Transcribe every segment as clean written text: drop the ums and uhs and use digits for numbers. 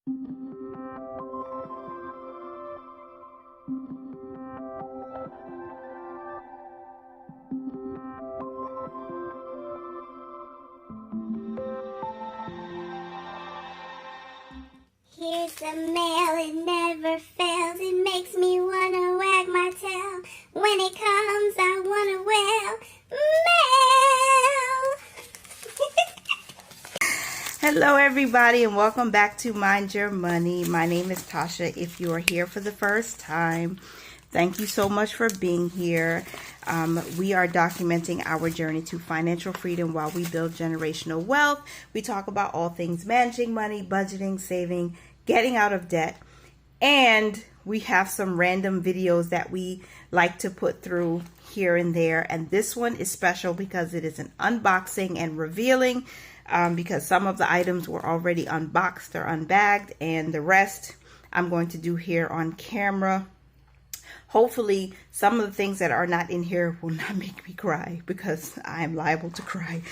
Here's the mail, it never fails. It makes me wanna wag my tail. When it comes, I wanna wail. Mail! Hello everybody, and welcome back to Mind Your Money. My name is Tasha. If you are here for the first time, thank you so much for being here. We are documenting our journey to financial freedom while we build generational wealth. We talk about all things managing money, budgeting, saving, getting out of debt, and we have some random videos that we like to put through here and there. And this one is special because it is an unboxing and revealing, because some of the items were already unboxed or unbagged, and the rest I'm going to do here on camera. Hopefully some of the things that are not in here will not make me cry, because I am liable to cry.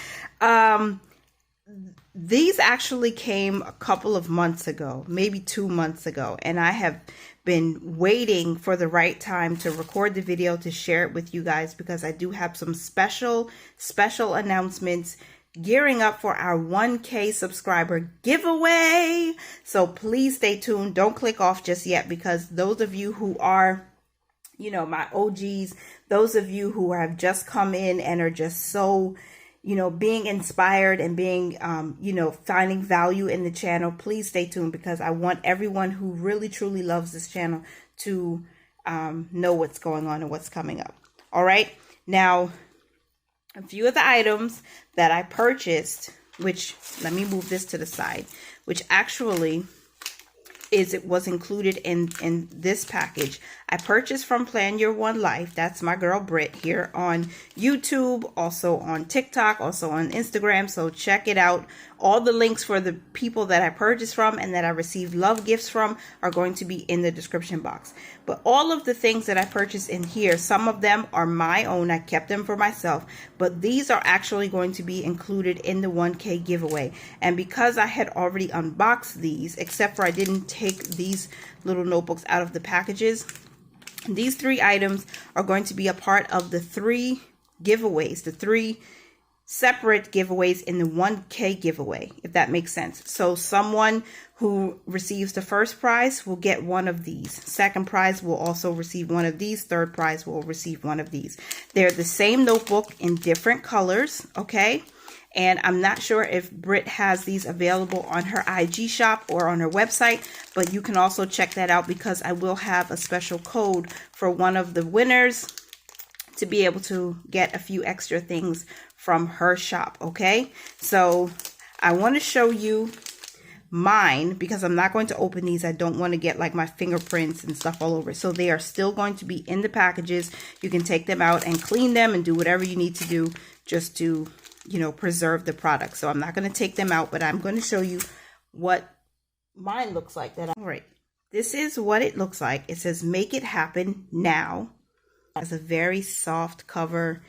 These actually came a couple of months ago, maybe 2 months ago, and I have been waiting for the right time to record the video to share it with you guys, because I do have some special announcements gearing up for our 1K subscriber giveaway. So please stay tuned. Don't click off just yet, because those of you who are, you know, my OGs, those of you who have just come in and are just so, you know, being inspired and being, you know, finding value in the channel, please stay tuned, because I want everyone who really truly loves this channel to know what's going on and what's coming up. All right. Now, a few of the items that I purchased, which, let me move this to the side, which actually was included in this package. I purchased from Plan Your One Life. That's my girl Britt here on YouTube, also on TikTok, also on Instagram. So check it out. All the links for the people that I purchased from and that I received love gifts from are going to be in the description box. But all of the things that I purchased in here, some of them are my own. I kept them for myself, but these are actually going to be included in the 1K giveaway. And because I had already unboxed these, except for I didn't take these little notebooks out of the packages, these 3 items are going to be a part of the 3 giveaways, the 3 separate giveaways in the 1K giveaway, if that makes sense. So someone who receives the first prize will get one of these. Second prize will also receive one of these. Third prize will receive one of these. They're the same notebook in different colors, okay? And I'm not sure if Britt has these available on her IG shop or on her website, but you can also check that out, because I will have a special code for one of the winners to be able to get a few extra things from her shop, okay? So I want to show you mine, because I'm not going to open these. I don't want to get like my fingerprints and stuff all over. So they are still going to be in the packages. You can take them out and clean them and do whatever you need to do just to, you know, preserve the product. So I'm not going to take them out, but I'm going to show you what mine looks like. All right, this is what it looks like. It says "Make It Happen Now." It's a very soft cover.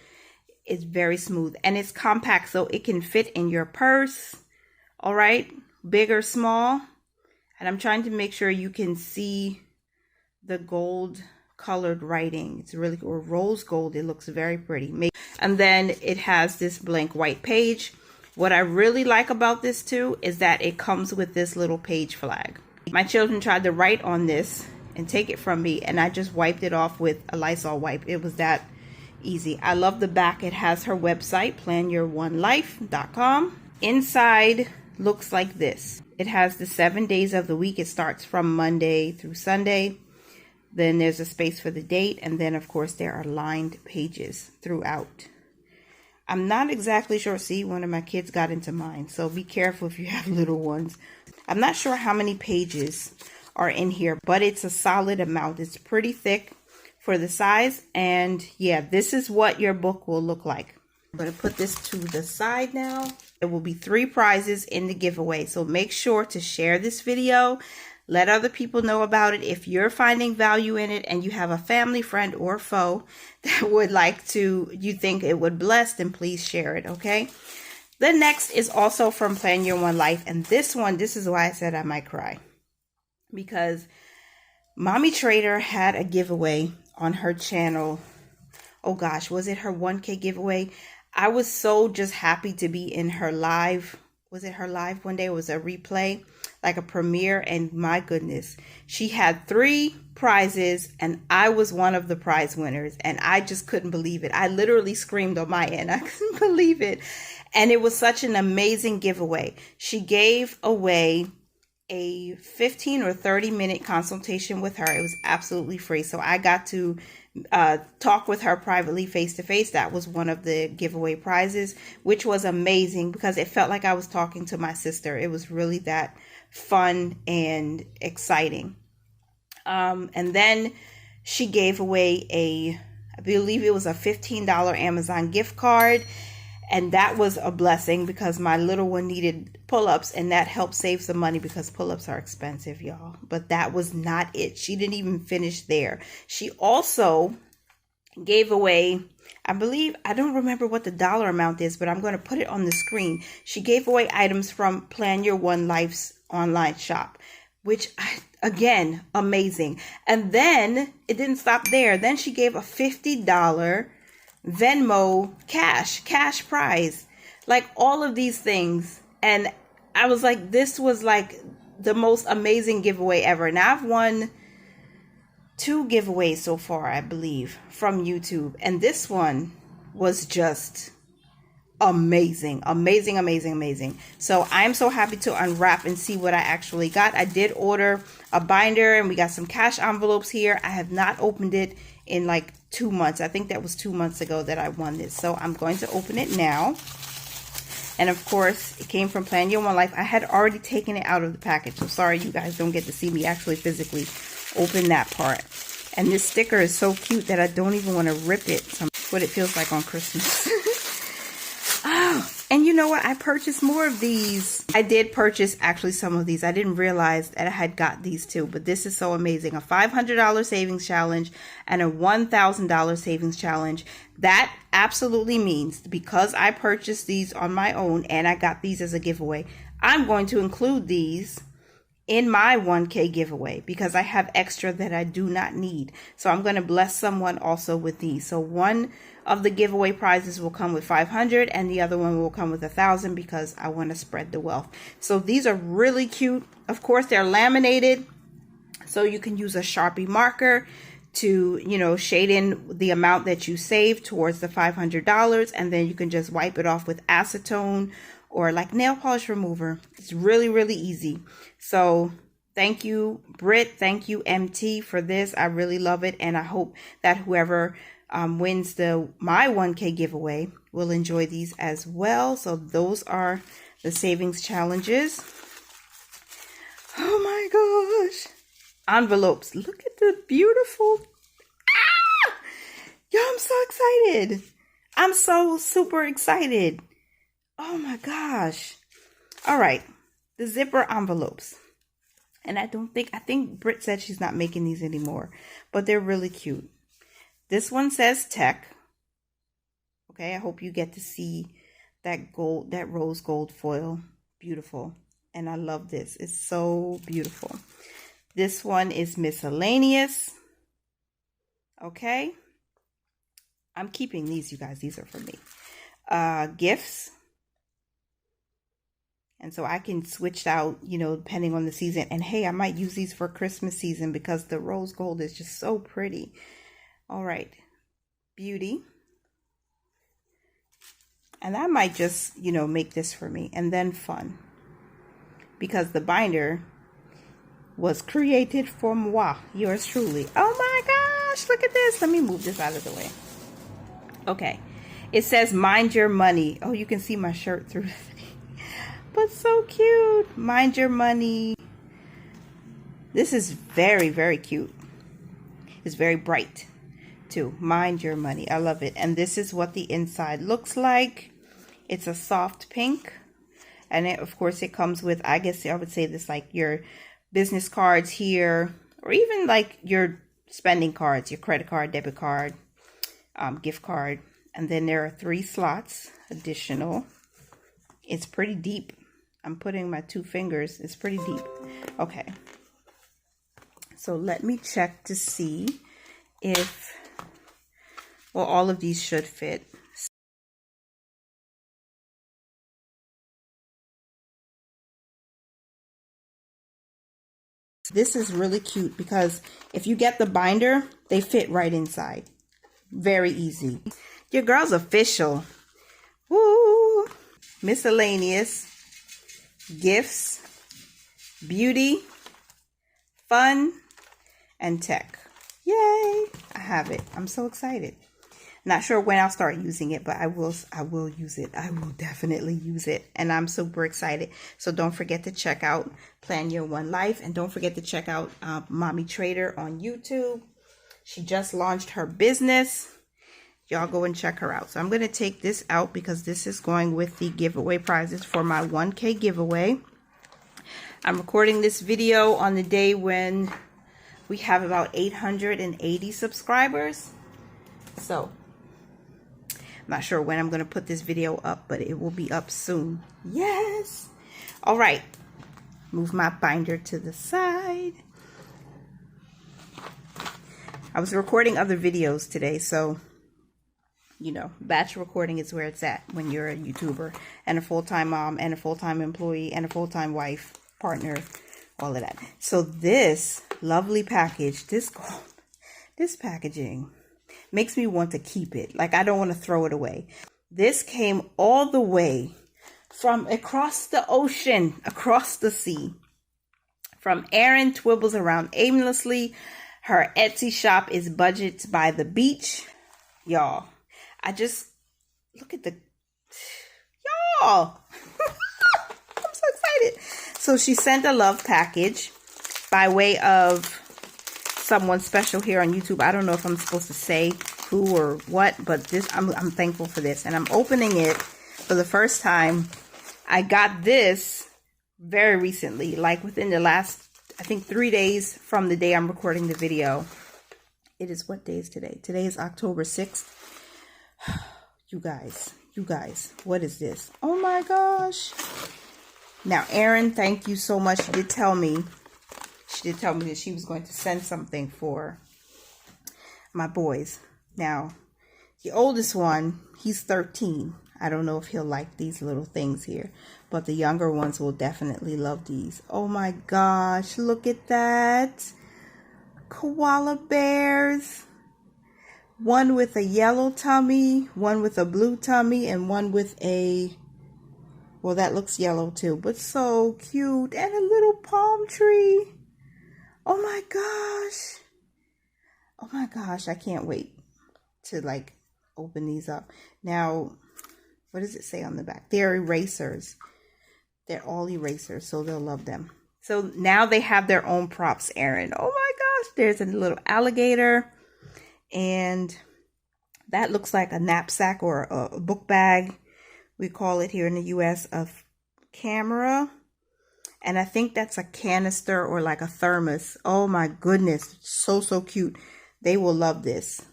It's very smooth and it's compact, so it can fit in your purse. All right, big or small. And I'm trying to make sure you can see the gold colored writing. It's really, or rose gold. It looks very pretty. And then it has this blank white page. What I really like about this too is that it comes with this little page flag. My children tried to write on this and take it from me, and I just wiped it off with a Lysol wipe. It was that easy. I love the back. It has her website, planyouronelife.com. Inside looks like this. It has the 7 days of the week. It starts from Monday through Sunday. Then there's a space for the date, and then of course there are lined pages throughout. I'm not exactly sure. See, one of my kids got into mine, so be careful if you have little ones. I'm not sure how many pages are in here, but it's a solid amount. It's pretty thick for the size, and yeah, this is what your book will look like. I'm going to put this to the side now. There will be 3 prizes in the giveaway, so make sure to share this video. Let other people know about it. If you're finding value in it and you have a family, friend, or foe that would like to, you think it would bless, then please share it, okay? The next is also from Plan Your One Life, and this one, this is why I said I might cry. because Mommy Trader had a giveaway on her channel. Oh gosh, was it her 1K giveaway? I was so just happy to be in her live. Was it her live one day? It was a replay, like a premiere, and my goodness, she had 3 prizes and I was one of the prize winners, and I just couldn't believe it. I literally screamed on my end. I couldn't believe it. And it was such an amazing giveaway. She gave away a 15 or 30-minute consultation with her. It was absolutely free. So I got to talk with her privately, face to face. That was one of the giveaway prizes, which was amazing because it felt like I was talking to my sister. It was really that fun and exciting. And then she gave away I believe it was a $15 Amazon gift card. And that was a blessing because my little one needed pull-ups, and that helped save some money because pull-ups are expensive, y'all. But that was not it. She didn't even finish there. She also gave away, I believe, I don't remember what the dollar amount is, but I'm going to put it on the screen. She gave away items from Plan Your One Life's online shop, which, again, amazing. And then it didn't stop there. Then she gave a $50 Venmo cash prize, like all of these things. And I was like, this was like the most amazing giveaway ever. Now I've won 2 giveaways so far, I believe, from YouTube, and this one was just amazing. So I'm so happy to unwrap and see what I actually got. I did order a binder, and we got some cash envelopes here. I have not opened it in like 2 months. I think that was 2 months ago that I won this. So I'm going to open it now. And of course, it came from Plan Your One Life. I had already taken it out of the package. So sorry you guys don't get to see me actually physically open that part. And this sticker is so cute that I don't even want to rip it. So that's what it feels like on Christmas. Oh, and you know what? I purchased more of these. I did purchase actually some of these. I didn't realize that I had got these too, but this is so amazing. A $500 savings challenge and a $1,000 savings challenge. That absolutely means because I purchased these on my own and I got these as a giveaway, I'm going to include these in my 1K giveaway because I have extra that I do not need. So I'm going to bless someone also with these. So one of the giveaway prizes will come with 500 and the other one will come with 1,000 because I want to spread the wealth. So these are really cute. Of course, they're laminated, so you can use a Sharpie marker to, you know, shade in the amount that you saved towards the $500, and then you can just wipe it off with acetone or like nail polish remover. It's really, really easy. So thank you, Britt. Thank you, MT, for this. I really love it. And I hope that whoever wins my 1K giveaway will enjoy these as well. So those are the savings challenges. Oh my gosh. Envelopes. Look at the beautiful. Ah! Yo, I'm so excited. I'm so super excited. Oh my gosh. All right. The zipper envelopes. And I think Britt said she's not making these anymore, but they're really cute. This one says tech. Okay, I hope you get to see that gold, that rose gold foil. Beautiful. And I love this. It's so beautiful. This one is miscellaneous. Okay. I'm keeping these, you guys. These are for me. Gifts. And so I can switch out, you know, depending on the season. And hey, I might use these for Christmas season because the rose gold is just so pretty. All right. Beauty. And I might just, you know, make this for me. And then fun. Because the binder was created for moi, yours truly. Oh my gosh, look at this. Let me move this out of the way. Okay. It says, mind your money. Oh, you can see my shirt through the thing. But so cute. Mind your money. This is very, very cute. It's very bright too. Mind your money. I love it. And this is what the inside looks like. It's a soft pink. And it, of course, it comes with, I guess I would say this, like your business cards here, or even like your spending cards, your credit card, debit card, gift card. And then there are 3 slots additional. It's pretty deep. I'm putting my 2 fingers. It's pretty deep. Okay. So let me check to see if, well, all of these should fit. This is really cute because if you get the binder, they fit right inside. Very easy. Your girl's official. Woo! Miscellaneous, gifts, beauty, fun, and tech. Yay! I have it. I'm so excited. Not sure when I'll start using it, but I will use it. I will definitely use it. And I'm super excited. So don't forget to check out Plan Your One Life. And don't forget to check out Mommy Trader on YouTube. She just launched her business. Y'all go and check her out. So I'm going to take this out because this is going with the giveaway prizes for my 1K giveaway. I'm recording this video on the day when we have about 880 subscribers. So I'm not sure when I'm going to put this video up, but it will be up soon. Yes. All right. Move my binder to the side. I was recording other videos today, so, you know, batch recording is where it's at when you're a YouTuber and a full-time mom and a full-time employee and a full-time wife, partner, all of that. So this lovely package, this packaging makes me want to keep it. Like, I don't want to throw it away. This came all the way from across the ocean, across the sea, from Erin Twibbles Around Aimlessly. Her Etsy shop is Budgets by the Beach. Y'all, I just, look at the, y'all. I'm so excited. So she sent a love package by way of someone special here on YouTube. I don't know if I'm supposed to say who or what, but this, I'm thankful for this. And I'm opening it for the first time. I got this very recently, like within the last, I think 3 days from the day I'm recording the video. It is, what day is today? Today is October 6th. You guys, what is this? Oh my gosh. Now, Erin, thank you so much. She did tell me that she was going to send something for my boys. Now, the oldest one, he's 13. I don't know if he'll like these little things here, but the younger ones will definitely love these. Oh my gosh, look at that. Koala bears. One with a yellow tummy, one with a blue tummy, and one with a, well, that looks yellow too, but so cute. And a little palm tree. Oh my gosh. Oh my gosh, I can't wait to like open these up. Now, what does it say on the back? They're erasers. They're all erasers, so they'll love them. So now they have their own props, Erin. Oh my gosh, there's a little alligator. And that looks like a knapsack or a book bag. We call it here in the US a camera. And I think that's a canister or like a thermos. Oh my goodness. So cute. They will love this.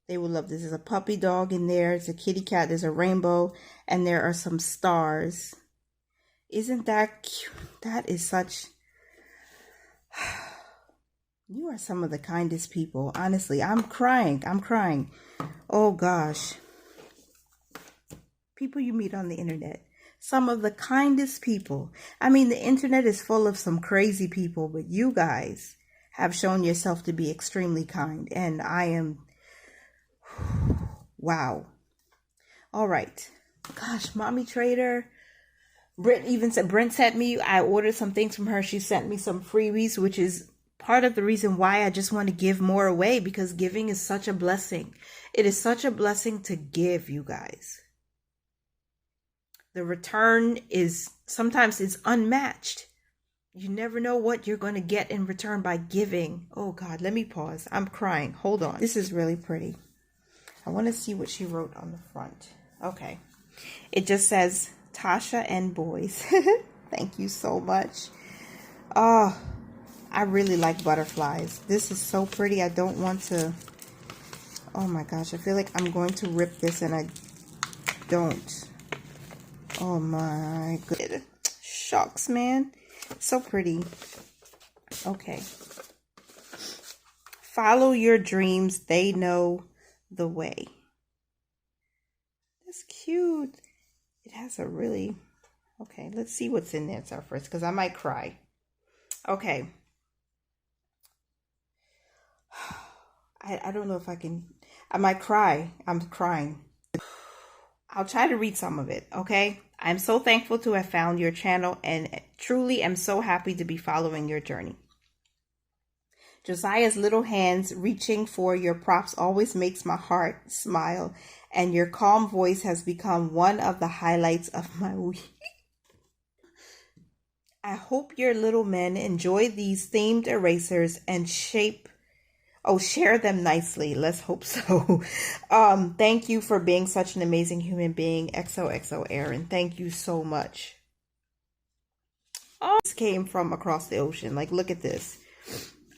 They will love this. There's a puppy dog in there. It's a kitty cat. There's a rainbow. And there are some stars. Isn't that cute? That is such... You are some of the kindest people. Honestly, I'm crying. I'm crying. Oh gosh. People you meet on the internet. Some of the kindest people. I mean, the internet is full of some crazy people, but you guys have shown yourself to be extremely kind. And I am, wow. All right. Gosh, Mommy Trader. Brent sent me, I ordered some things from her. She sent me some freebies, which is part of the reason why I just want to give more away, because giving is such a blessing. It is such a blessing to give, you guys. The return is sometimes it's unmatched. You never know what you're going to get in return by giving. Oh God, let me pause. I'm crying. Hold on. This is really pretty. I want to see what she wrote on the front. Okay. It just says Tasha and boys. Thank you so much. Oh, I really like butterflies. This is so pretty. I don't want to. Oh my gosh. I feel like I'm going to rip this and I don't. Oh my goodness. Shucks, man. So pretty. Okay. Follow your dreams. They know the way. That's cute. It has a really... Okay, let's see what's in there first, because I might cry. Okay. I don't know if I can... I might cry. I'm crying. I'll try to read some of it, okay? I'm so thankful to have found your channel and truly am so happy to be following your journey. Josiah's little hands reaching for your props always makes my heart smile, and your calm voice has become one of the highlights of my week. I hope your little men enjoy these themed erasers and share them nicely. Let's hope so. Thank you for being such an amazing human being. XOXO Aaron. Thank you so much. Oh, this came from across the ocean. Like, look at this.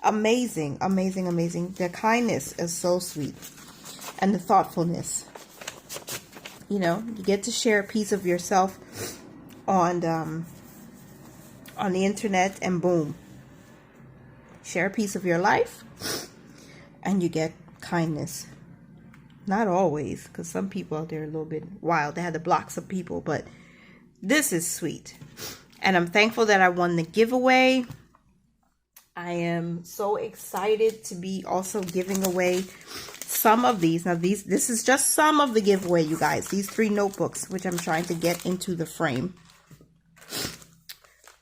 Amazing, amazing, amazing. The kindness is so sweet. And the thoughtfulness. You know, you get to share a piece of yourself on the internet, and boom. Share a piece of your life and you get kindness. Not always, because some people out there are a little bit wild. They had to block some people, but this is sweet. And I'm thankful that I won the giveaway. I am so excited to be also giving away some of these. Now this is just some of the giveaway, you guys. These 3 notebooks, which I'm trying to get into the frame.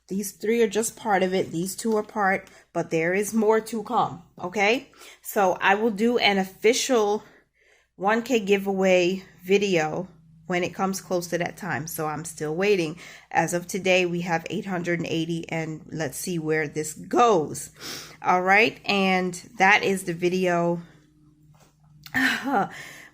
These 3 are just part of it. These 2 are part, but there is more to come, okay? So I will do an official 1K giveaway video when it comes close to that time. So I'm still waiting. As of today, we have 880, and let's see where this goes. All right, and that is the video.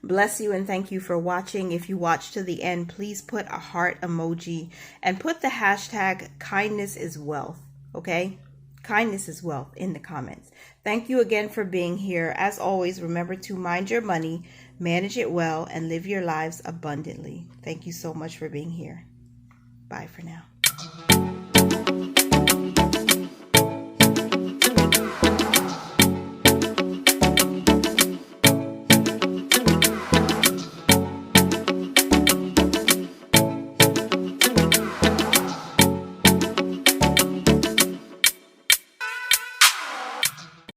Bless you and thank you for watching. If you watch to the end, please put a heart emoji and put the hashtag kindness is wealth, okay? Kindness is wealth in the comments. Thank you again for being here. As always, remember to mind your money, manage it well, and live your lives abundantly. Thank you so much for being here. Bye for now.